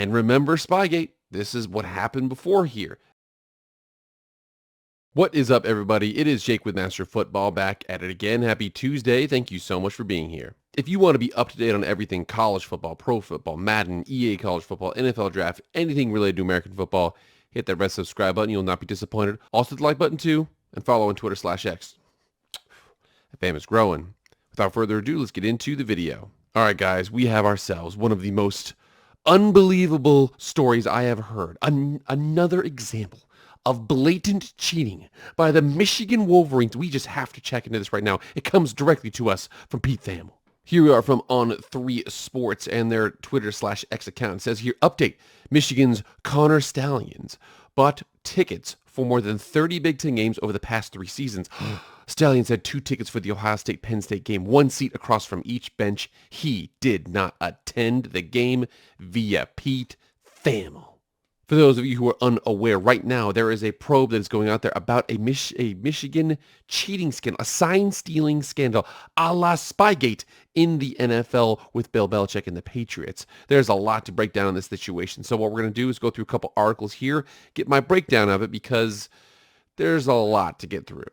And remember Spygate. This is what happened before here. What is up, everybody? It is Jake with Master Football back at it again. Happy Tuesday. Thank you so much for being here. If you want to be up to date on everything college football, pro football, Madden, EA college football, NFL draft, anything related to American football, hit that red subscribe button. You'll not be disappointed. Also, the like button too, and follow on Twitter/X. The fam is growing. Without further ado, let's get into the video. All right, guys, we have ourselves one of the most unbelievable stories I have heard. Another example of blatant cheating by the Michigan Wolverines. We just have to check into this right now. It comes directly to us from Pete Thamel. Here we are from On3 Sports and their Twitter/X account. It says here, update, Michigan's Connor Stallions bought tickets for more than 30 Big Ten games over the past 3 seasons. Stallions had 2 tickets for the Ohio State-Penn State game, 1 seat across from each bench. He did not attend the game via Pete Thamel. For those of you who are unaware, right now there is a probe that is going out there about a Michigan cheating scandal, a sign-stealing scandal, a la Spygate in the NFL with Bill Belichick and the Patriots. There's a lot to break down in this situation. So what we're going to do is go through a couple articles here, get my breakdown of it, because there's a lot to get through.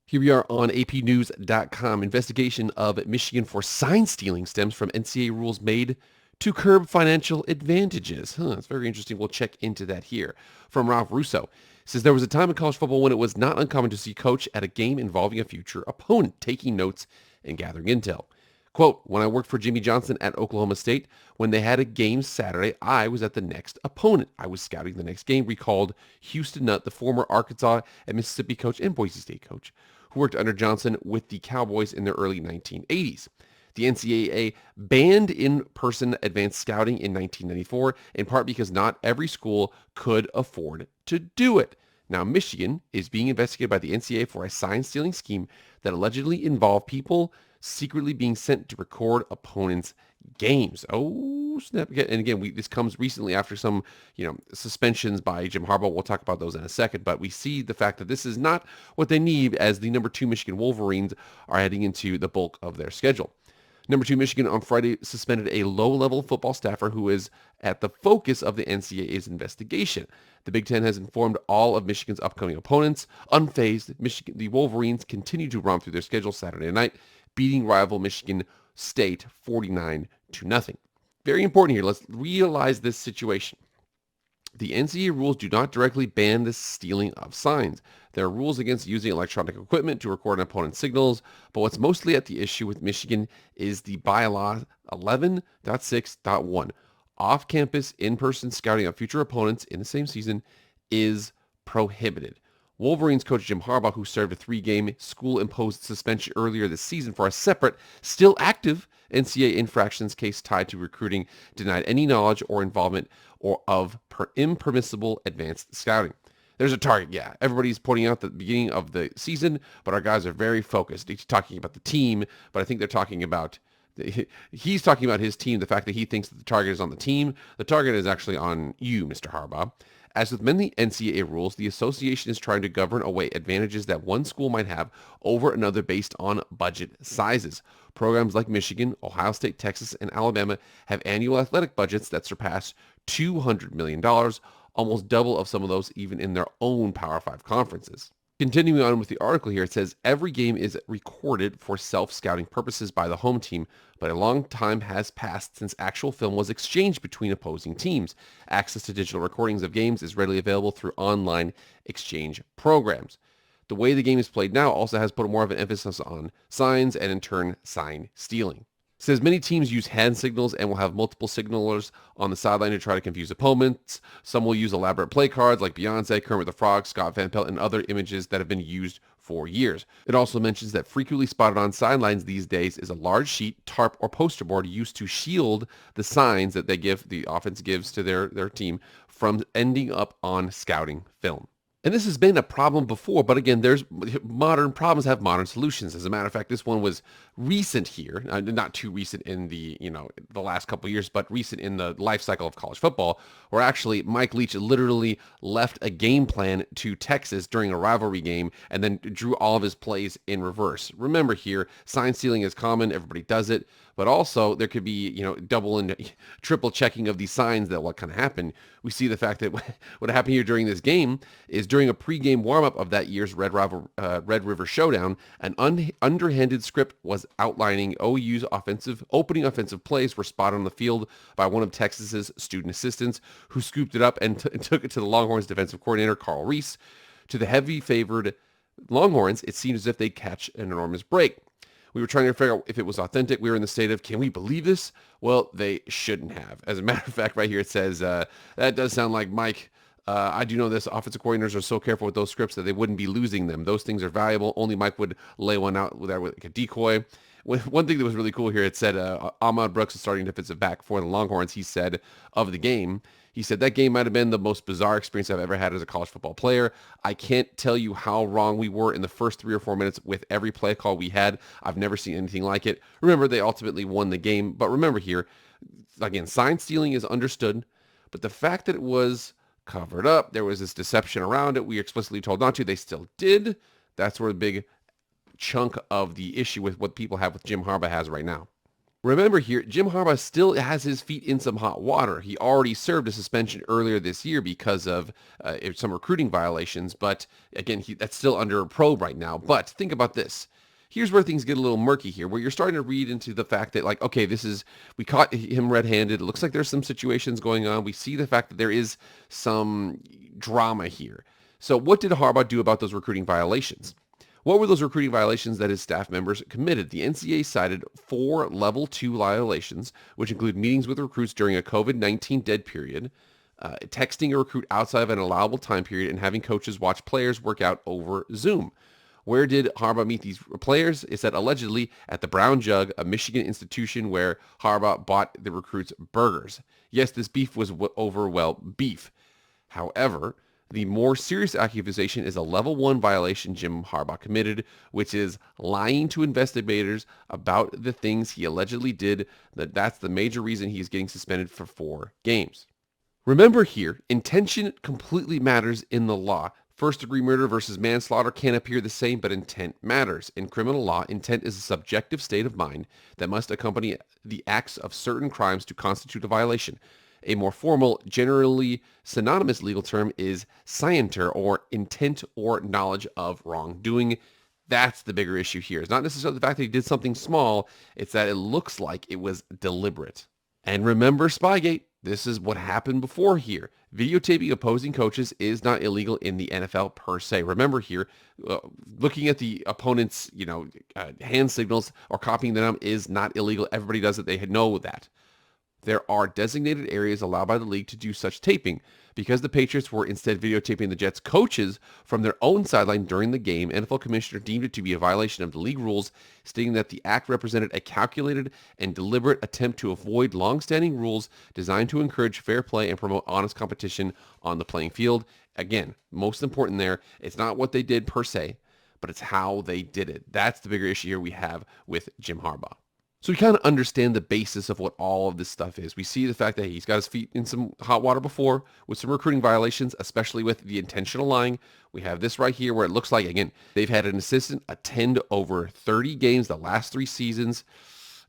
Here we are on apnews.com. Investigation of Michigan for sign stealing stems from NCAA rules made to curb financial advantages. It's very interesting. We'll check into that here. From Ralph Russo. It says, there was a time in college football when it was not uncommon to see coach at a game involving a future opponent taking notes and gathering intel. Quote, when I worked for Jimmy Johnson at Oklahoma State, when they had a game Saturday, I was at the next opponent. I was scouting the next game, recalled Houston Nutt, the former Arkansas and Mississippi coach and Boise State coach, who worked under Johnson with the Cowboys in the early 1980s. The NCAA banned in-person advanced scouting in 1994, in part because not every school could afford to do it. Now, Michigan is being investigated by the NCAA for a sign-stealing scheme that allegedly involved people secretly being sent to record opponents' games. Oh, snap. And again, this comes recently after some, suspensions by Jim Harbaugh. We'll talk about those in a second. But we see the fact that this is not what they need as the number 2 Michigan Wolverines are heading into the bulk of their schedule. Number 2, Michigan on Friday suspended a low-level football staffer who is at the focus of the NCAA's investigation. The Big Ten has informed all of Michigan's upcoming opponents. Unfazed, the Wolverines continue to romp through their schedule Saturday night, beating rival Michigan State 49-0. Very important here. Let's realize this situation. The NCAA rules do not directly ban the stealing of signs. There are rules against using electronic equipment to record an opponent's signals, but what's mostly at the issue with Michigan is the bylaw 11.6.1. Off-campus, in-person scouting of future opponents in the same season is prohibited. Wolverines coach Jim Harbaugh, who served a 3-game school-imposed suspension earlier this season for a separate, still active NCAA infractions case tied to recruiting, denied any knowledge or involvement of impermissible advanced scouting. There's a target, yeah. Everybody's pointing out the beginning of the season, but our guys are very focused. He's talking about the team, but I think they're talking about, he's talking about his team, the fact that he thinks that the target is on the team. The target is actually on you, Mr. Harbaugh. As with many NCAA rules, the association is trying to govern away advantages that one school might have over another based on budget sizes. Programs like Michigan, Ohio State, Texas, and Alabama have annual athletic budgets that surpass $200 million, almost double of some of those even in their own Power 5 conferences. Continuing on with the article here, it says every game is recorded for self-scouting purposes by the home team, but a long time has passed since actual film was exchanged between opposing teams. Access to digital recordings of games is readily available through online exchange programs. The way the game is played now also has put more of an emphasis on signs and in turn sign stealing. It says many teams use hand signals and will have multiple signalers on the sideline to try to confuse opponents. Some will use elaborate play cards like Beyonce, Kermit the Frog, Scott Van Pelt, and other images that have been used for years. It also mentions that frequently spotted on sidelines these days is a large sheet, tarp, or poster board used to shield the signs that the offense gives to their team from ending up on scouting film. And this has been a problem before, but again, modern problems have modern solutions. As a matter of fact, this one was recent here, not too recent in the last couple of years, but recent in the life cycle of college football, where actually Mike Leach literally left a game plan to Texas during a rivalry game and then drew all of his plays in reverse. Remember here, sign stealing is common, everybody does it, but also there could be, double and triple checking of these signs that what kind of happened. We see the fact that what happened here during this game is during a pregame warm-up of that year's Red River Showdown, an underhanded script was outlining OU's opening offensive plays were spotted on the field by one of Texas's student assistants, who scooped it up and took it to the Longhorns defensive coordinator, Carl Reese. To the heavy favored Longhorns, it seemed as if they'd catch an enormous break. We were trying to figure out if it was authentic. We were in the state of, can we believe this? Well, they shouldn't have. As a matter of fact, right here it says, that does sound like Mike. I do know this. Offensive coordinators are so careful with those scripts that they wouldn't be losing them. Those things are valuable. Only Mike would lay one out with like a decoy. One thing that was really cool here, it said Ahmad Brooks, the starting defensive back for the Longhorns, he said of the game, he said, that game might have been the most bizarre experience I've ever had as a college football player. I can't tell you how wrong we were in the first 3 or 4 minutes with every play call we had. I've never seen anything like it. Remember, they ultimately won the game. But remember here, again, sign stealing is understood. But the fact that it was covered up, there was this deception around it, we explicitly told not to, they still did. That's where the big chunk of the issue with what people have with Jim Harbaugh has right now. Remember here, Jim Harbaugh still has his feet in some hot water. He already served a suspension earlier this year because of some recruiting violations, but again, that's still under a probe right now. But think about this. Here's where things get a little murky here, where you're starting to read into the fact that, like, okay, we caught him red-handed. It looks like there's some situations going on. We see the fact that there is some drama here. So what did Harbaugh do about those recruiting violations? What were those recruiting violations that his staff members committed? The NCAA cited 4 Level 2 violations, which include meetings with recruits during a COVID-19 dead period, texting a recruit outside of an allowable time period, and having coaches watch players work out over Zoom. Where did Harbaugh meet these players? It said allegedly at the Brown Jug, a Michigan institution where Harbaugh bought the recruits burgers. Yes, this beef was over, beef. However, the more serious accusation is a level 1 violation Jim Harbaugh committed, which is lying to investigators about the things he allegedly did. That's the major reason he is getting suspended for 4 games. Remember here, intention completely matters in the law. First-degree murder versus manslaughter can appear the same, but intent matters. In criminal law, intent is a subjective state of mind that must accompany the acts of certain crimes to constitute a violation. A more formal, generally synonymous legal term is scienter, or intent or knowledge of wrongdoing. That's the bigger issue here. It's not necessarily the fact that he did something small. It's that it looks like it was deliberate. And remember Spygate. This is what happened before here. Videotaping opposing coaches is not illegal in the NFL per se. Remember here, looking at the opponent's, hand signals or copying them is not illegal. Everybody does it. They know that. There are designated areas allowed by the league to do such taping. Because the Patriots were instead videotaping the Jets' coaches from their own sideline during the game, NFL Commissioner deemed it to be a violation of the league rules, stating that the act represented a calculated and deliberate attempt to avoid long-standing rules designed to encourage fair play and promote honest competition on the playing field. Again, most important there, it's not what they did per se, but it's how they did it. That's the bigger issue here we have with Jim Harbaugh. So we kind of understand the basis of what all of this stuff is. We see the fact that he's got his feet in some hot water before with some recruiting violations, especially with the intentional lying. We have this right here where it looks like, again, they've had an assistant attend over 30 games the last 3 seasons.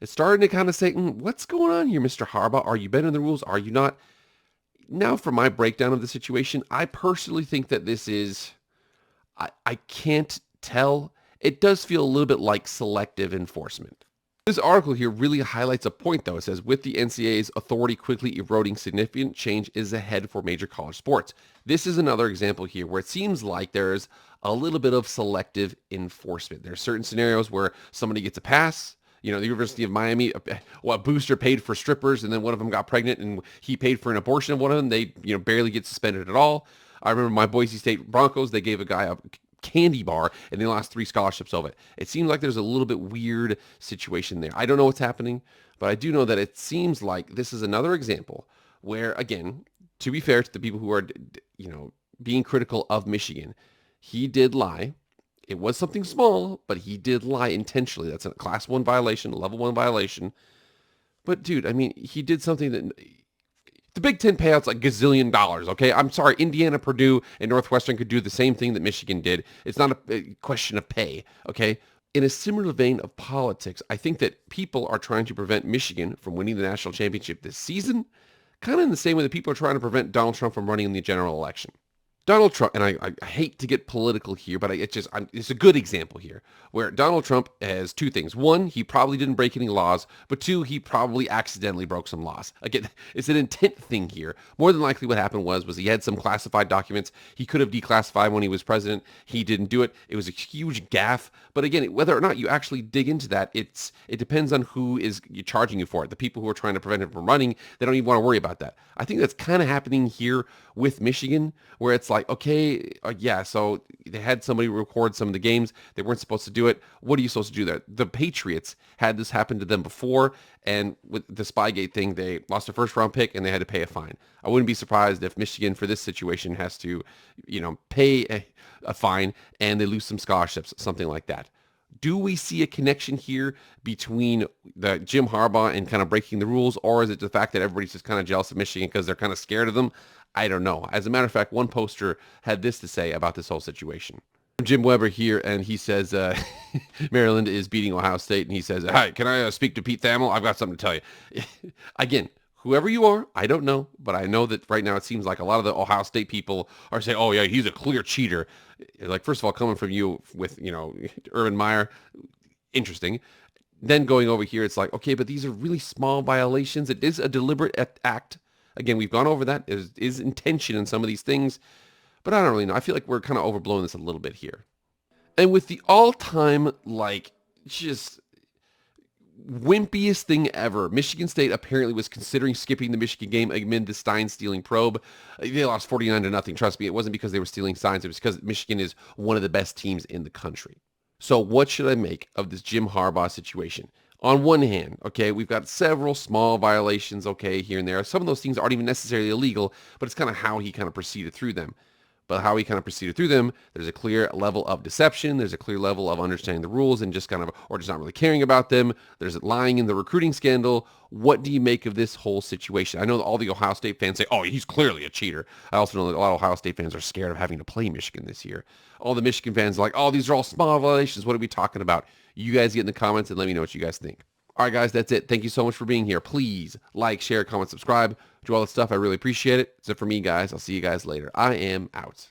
It's starting to kind of say, what's going on here, Mr. Harbaugh? Are you bending the rules? Are you not? Now for my breakdown of the situation, I personally think that this is, I can't tell. It does feel a little bit like selective enforcement. This article here really highlights a point, though. It says, with the NCAA's authority quickly eroding, significant change is ahead for major college sports. This is another example here where it seems like there's a little bit of selective enforcement. There are certain scenarios where somebody gets a pass. The University of Miami, a booster paid for strippers, and then one of them got pregnant, and he paid for an abortion of one of them. They, barely get suspended at all. I remember my Boise State Broncos, they gave a guy a candy bar and they lost 3 scholarships over it. It seems like there's a little bit weird situation there. I don't know what's happening, but I do know that it seems like this is another example where, again, to be fair to the people who are, being critical of Michigan, he did lie. It was something small, but he did lie intentionally. That's a class 1 violation, a level 1 violation. But dude, he did something that the Big Ten payout's like gazillion dollars, okay? I'm sorry, Indiana, Purdue, and Northwestern could do the same thing that Michigan did. It's not a question of pay, okay? In a similar vein of politics, I think that people are trying to prevent Michigan from winning the national championship this season, kind of in the same way that people are trying to prevent Donald Trump from running in the general election. Donald Trump, and I hate to get political here, but it's a good example here where Donald Trump has two things. One, he probably didn't break any laws, but two, he probably accidentally broke some laws. Again, it's an intent thing here. More than likely what happened was he had some classified documents he could have declassified when he was president. He didn't do it. It was a huge gaffe. But again, whether or not you actually dig into that, it depends on who is charging you for it. The people who are trying to prevent him from running, they don't even want to worry about that. I think that's kind of happening here with Michigan, where it's like, okay, yeah, so they had somebody record some of the games. They weren't supposed to do it. What are you supposed to do there? The Patriots had this happen to them before, and with the Spygate thing, they lost a first-round pick, and they had to pay a fine. I wouldn't be surprised if Michigan, for this situation, has to, pay a fine, and they lose some scholarships, something like that. Do we see a connection here between the Jim Harbaugh and kind of breaking the rules, or is it the fact that everybody's just kind of jealous of Michigan because they're kind of scared of them? I don't know. As a matter of fact, one poster had this to say about this whole situation. Jim Weber here, and he says Maryland is beating Ohio State, and he says, "Hi, can I speak to Pete Thamel? I've got something to tell you." Again, whoever you are, I don't know, but I know that right now it seems like a lot of the Ohio State people are saying, "Oh yeah, he's a clear cheater." Like, first of all, coming from you with Urban Meyer, interesting. Then going over here, it's like, okay, but these are really small violations. It is a deliberate act. Again, we've gone over that. Is intention in some of these things, but I don't really know. I feel like we're kind of overblowing this a little bit here. And with the all-time, just wimpiest thing ever, Michigan State apparently was considering skipping the Michigan game amid the Stein stealing probe. They lost 49-0. Trust me, it wasn't because they were stealing signs. It was because Michigan is one of the best teams in the country. So what should I make of this Jim Harbaugh situation? On one hand, okay, we've got several small violations, okay, here and there. Some of those things aren't even necessarily illegal, but it's kind of how he kind of proceeded through them. But how he kind of proceeded through them, there's a clear level of deception. There's a clear level of understanding the rules and just kind of, or just not really caring about them. There's lying in the recruiting scandal. What do you make of this whole situation? I know that all the Ohio State fans say, oh, he's clearly a cheater. I also know that a lot of Ohio State fans are scared of having to play Michigan this year. All the Michigan fans are like, oh, these are all small violations. What are we talking about? You guys get in the comments and let me know what you guys think. All right, guys, that's it. Thank you so much for being here. Please like, share, comment, subscribe. Do all that stuff. I really appreciate it. That's it for me, guys. I'll see you guys later. I am out.